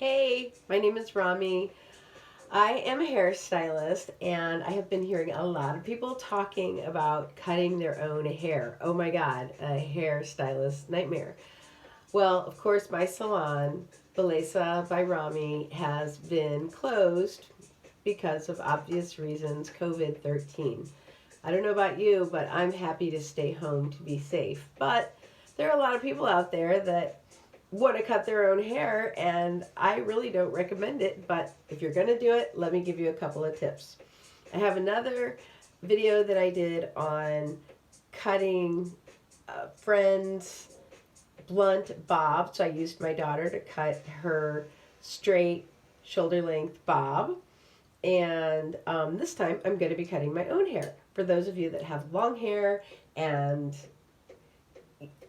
Hey, my name is Rommie. I am a hairstylist and I have been hearing a lot of people talking about cutting their own hair. Oh my God, a hairstylist nightmare. Well, of course, my salon, Beleza by Rommie, has been closed because of obvious reasons, COVID 13. I don't know about you, but I'm happy to stay home to be safe. But there are a lot of people out there that want to cut their own hair, and I really don't recommend it. But if you're going to do it, let me give you a couple of tips. I have another video that I did on cutting a friend's blunt bob. So I used my daughter to cut her straight shoulder length bob. And this time I'm going to be cutting my own hair. For those of you that have long hair, and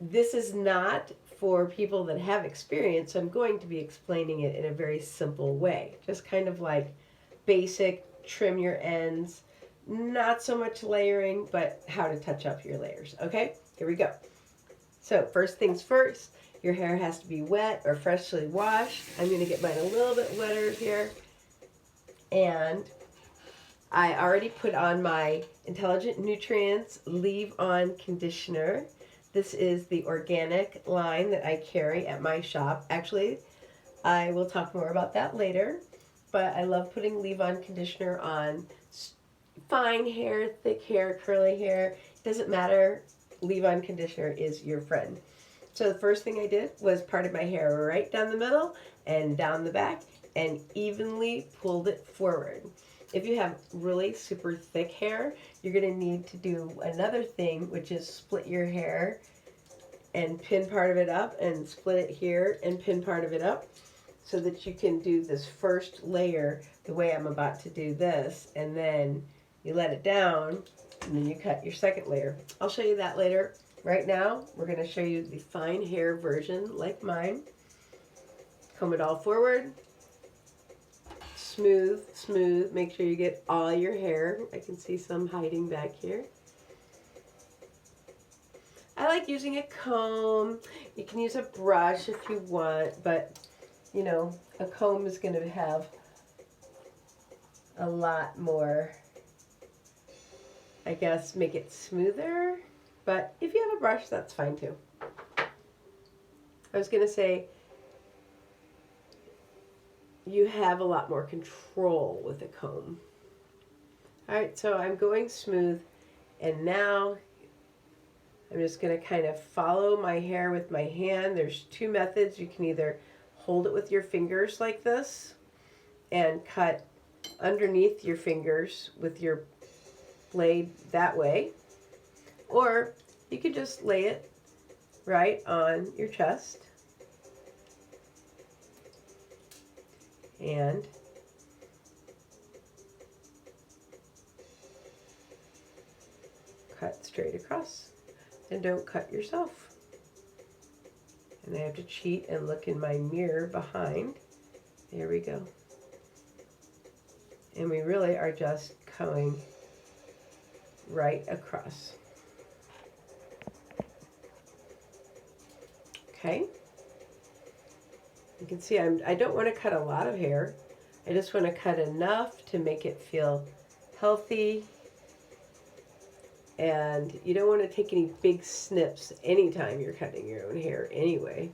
this is not for people that have experience, I'm going to be explaining it in a very simple way. Just kind of like basic trim your ends, not so much layering, but how to touch up your layers. Okay, here we go. So first things first, your hair has to be wet or freshly washed. I'm going to get mine a little bit wetter here. And I already put on my Intelligent Nutrients Leave-On Conditioner. This is the organic line that I carry at my shop. Actually, I will talk more about that later, but I love putting leave-on conditioner on fine hair, thick hair, curly hair. It doesn't matter. Leave-on conditioner is your friend. So the first thing I did was parted my hair right down the middle and down the back and evenly pulled it forward. If you have really super thick hair, you're going to need to do another thing, which is split your hair and pin part of it up and split it here and pin part of it up so that you can do this first layer the way I'm about to do this, and then you let it down and then you cut your second layer. I'll show you that later. Right now, we're going to show you the fine hair version like mine. Comb it all forward. Smooth, smooth. Make sure you get all your hair. I can see some hiding back here. I like using a comb. You can use a brush if you want, but you know, a comb is going to have a lot more, I guess, make it smoother. But if you have a brush, that's fine too. I was going to say, you have a lot more control with a comb. Alright, so I'm going smooth, and now I'm just going to kind of follow my hair with my hand. There's two methods. You can either hold it with your fingers like this and cut underneath your fingers with your blade that way, or you could just lay it right on your chest and cut straight across. And don't cut yourself. And I have to cheat and look in my mirror behind. There we go. And we really are just going right across. Okay. You can see I don't want to cut a lot of hair. I just want to cut enough to make it feel healthy. And you don't want to take any big snips anytime you're cutting your own hair anyway.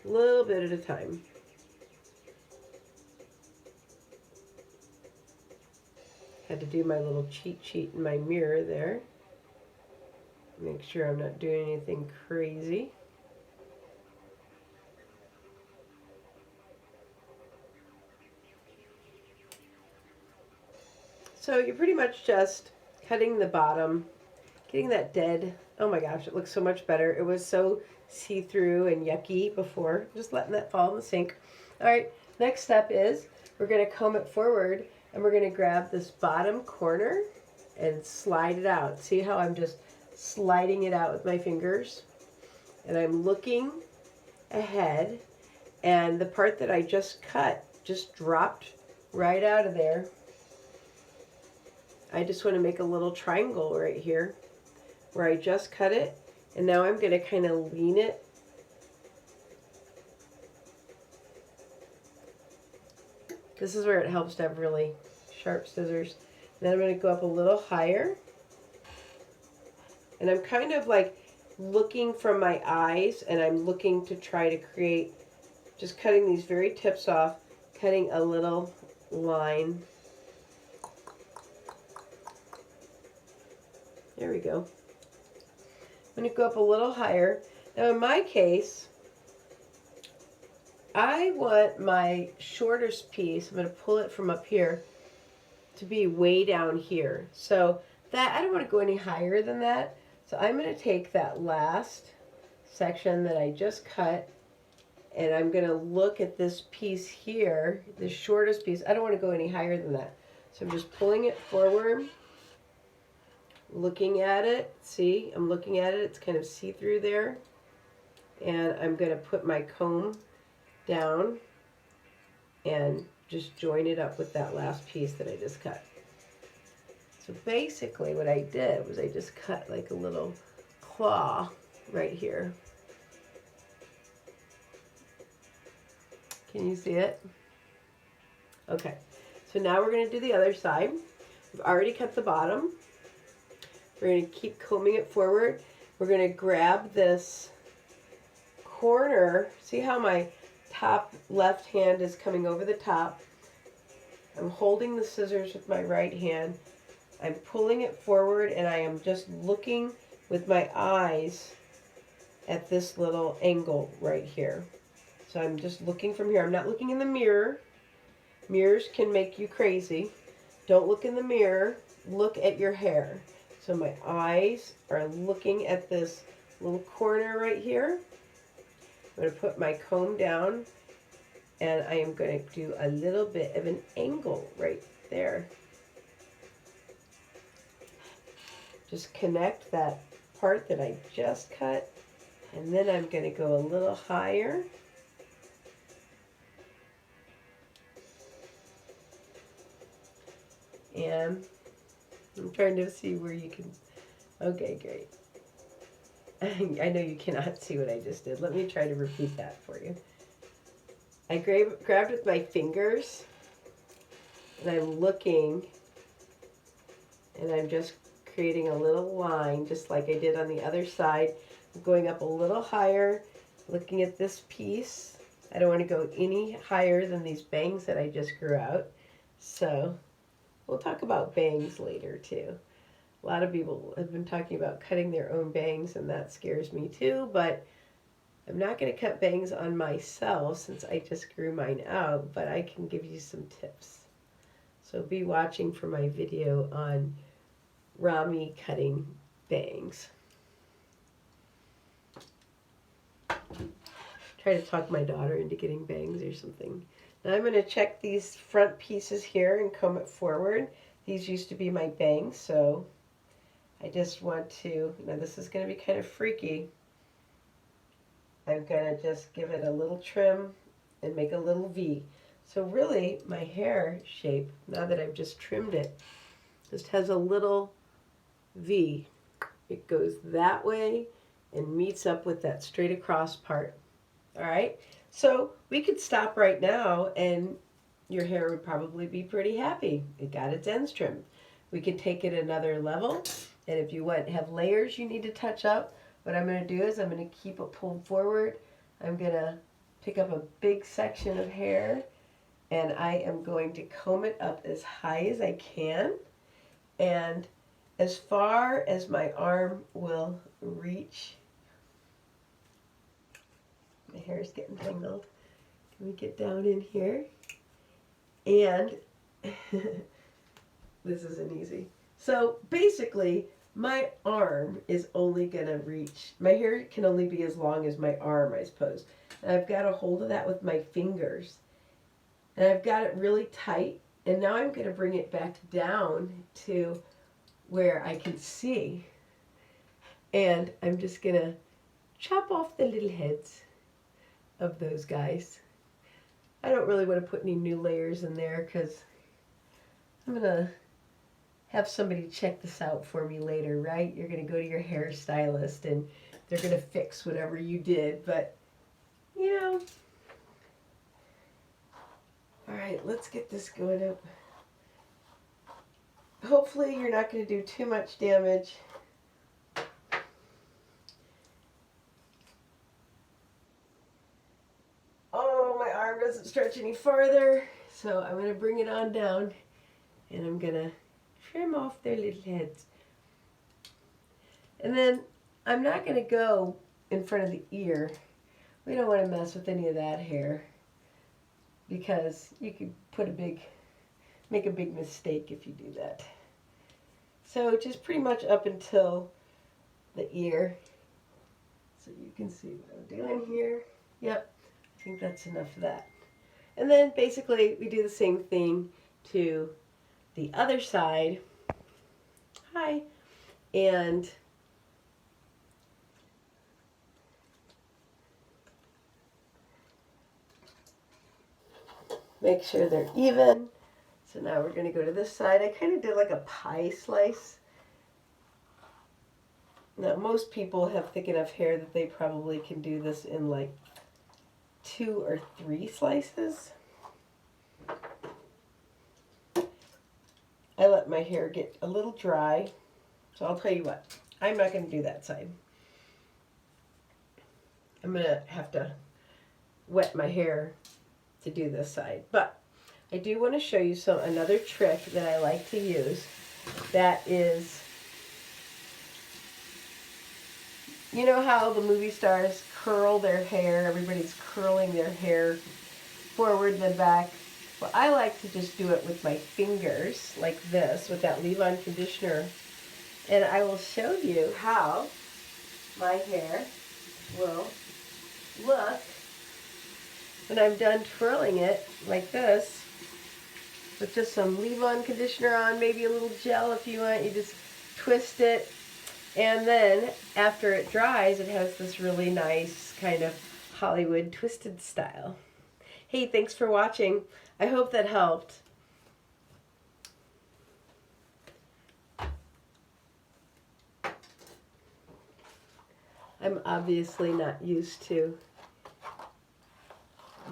A little bit at a time. Had to do my little cheat sheet in my mirror there. Make sure I'm not doing anything crazy. So you're pretty much just cutting the bottom, getting that dead. Oh my gosh, it looks so much better. It was so see-through and yucky before. Just letting that fall in the sink. All right, next step is we're going to comb it forward, and we're going to grab this bottom corner and slide it out. See how I'm just sliding it out with my fingers? And I'm looking ahead, and the part that I just cut just dropped right out of there. I just want to make a little triangle right here where I just cut it, and now I'm going to kind of lean it This is where it helps to have really sharp scissors. Then I'm going to go up a little higher. And I'm kind of like looking from my eyes, and I'm looking to try to create, just cutting these very tips off, cutting a little line. There we go. I'm going to go up a little higher. Now in my case, I want my shortest piece, I'm going to pull it from up here, to be way down here. So that, I don't want to go any higher than that. So I'm going to take that last section that I just cut, and I'm going to look at this piece here, the shortest piece. I don't want to go any higher than that. So I'm just pulling it forward, looking at it. See, I'm looking at it. It's kind of see-through there. And I'm going to put my comb down and just join it up with that last piece that I just cut. So basically what I did was I just cut like a little claw right here. Can you see it? Okay, so now we're going to do the other side. We've already cut the bottom. We're going to keep combing it forward. We're going to grab this corner. See how my top left hand is coming over the top? I'm holding the scissors with my right hand. I'm pulling it forward, and I am just looking with my eyes at this little angle right here. So I'm just looking from here. I'm not looking in the mirror. Mirrors can make you crazy. Don't look in the mirror. Look at your hair. So my eyes are looking at this little corner right here. I'm going to put my comb down, and I am going to do a little bit of an angle right there. Just connect that part that I just cut, and then I'm going to go a little higher. And I'm trying to see where you can, okay, great. I know you cannot see what I just did. Let me try to repeat that for you. I grabbed with my fingers, and I'm looking, and I'm just creating a little line, just like I did on the other side. I'm going up a little higher, looking at this piece. I don't want to go any higher than these bangs that I just grew out. So we'll talk about bangs later too. A lot of people have been talking about cutting their own bangs, and that scares me too, but I'm not going to cut bangs on myself since I just grew mine out, but I can give you some tips. So be watching for my video on Rommie cutting bangs. Try to talk my daughter into getting bangs or something. Now I'm going to check these front pieces here and comb it forward. These used to be my bangs, so I just want to, now this is going to be kind of freaky. I'm going to just give it a little trim and make a little V. So really my hair shape, now that I've just trimmed it, just has a little V. It goes that way and meets up with that straight across part. All right, so we could stop right now and your hair would probably be pretty happy. It got its ends trimmed. We can take it another level, and if you want have layers you need to touch up, what I'm going to do is I'm going to keep it pulled forward. I'm going to pick up a big section of hair, and I am going to comb it up as high as I can, and as far as my arm will reach. My hair is getting tangled. Can we get down in here? And this isn't easy. So basically, my arm is only going to reach, my hair can only be as long as my arm, I suppose. And I've got a hold of that with my fingers. And I've got it really tight. And now I'm going to bring it back down to where I can see. And I'm just going to chop off the little heads of those guys. I don't really want to put any new layers in there because I'm going to have somebody check this out for me later, right? You're going to go to your hairstylist and they're going to fix whatever you did, but you know. All right, right, let's get this going up. Hopefully you're not going to do too much damage. Oh, my arm doesn't stretch any farther, so I'm going to bring it on down, and I'm going to trim off their little heads. And then I'm not going to go in front of the ear. We don't want to mess with any of that hair, because you could make a big mistake if you do that. So just pretty much up until the ear. So you can see what I'm doing here. Yep, I think that's enough of that. And then basically we do the same thing to the other side. Hi. And make sure they're even. So now we're going to go to this side. I kind of did like a pie slice. Now most people have thick enough hair that they probably can do this in like 2 or 3 slices. I let my hair get a little dry. So I'll tell you what, I'm not going to do that side. I'm going to have to wet my hair to do this side. But I do want to show you another trick that I like to use. That is, you know how the movie stars curl their hair? Everybody's curling their hair forward and back. Well, I like to just do it with my fingers like this with that leave-on conditioner. And I will show you how my hair will look when I'm done twirling it like this with just some leave-on conditioner on, maybe a little gel if you want. You just twist it, and then after it dries, it has this really nice kind of Hollywood twisted style. Hey, thanks for watching. I hope that helped. I'm obviously not used to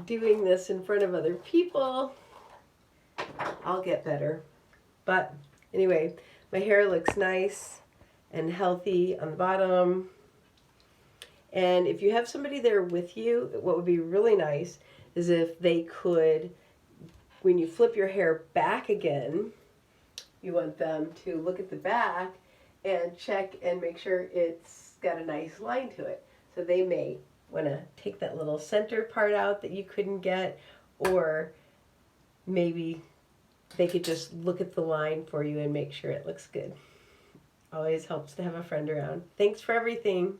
doing this in front of other people. I'll get better. But anyway, my hair looks nice and healthy on the bottom. And if you have somebody there with you, what would be really nice is if they could, when you flip your hair back again, you want them to look at the back and check and make sure it's got a nice line to it. So they may want to take that little center part out that you couldn't get, or maybe they could just look at the line for you and make sure it looks good. Always helps to have a friend around. Thanks for everything.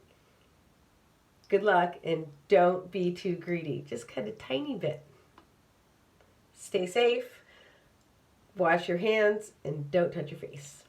Good luck, and don't be too greedy. Just cut a tiny bit. Stay safe, wash your hands, and don't touch your face.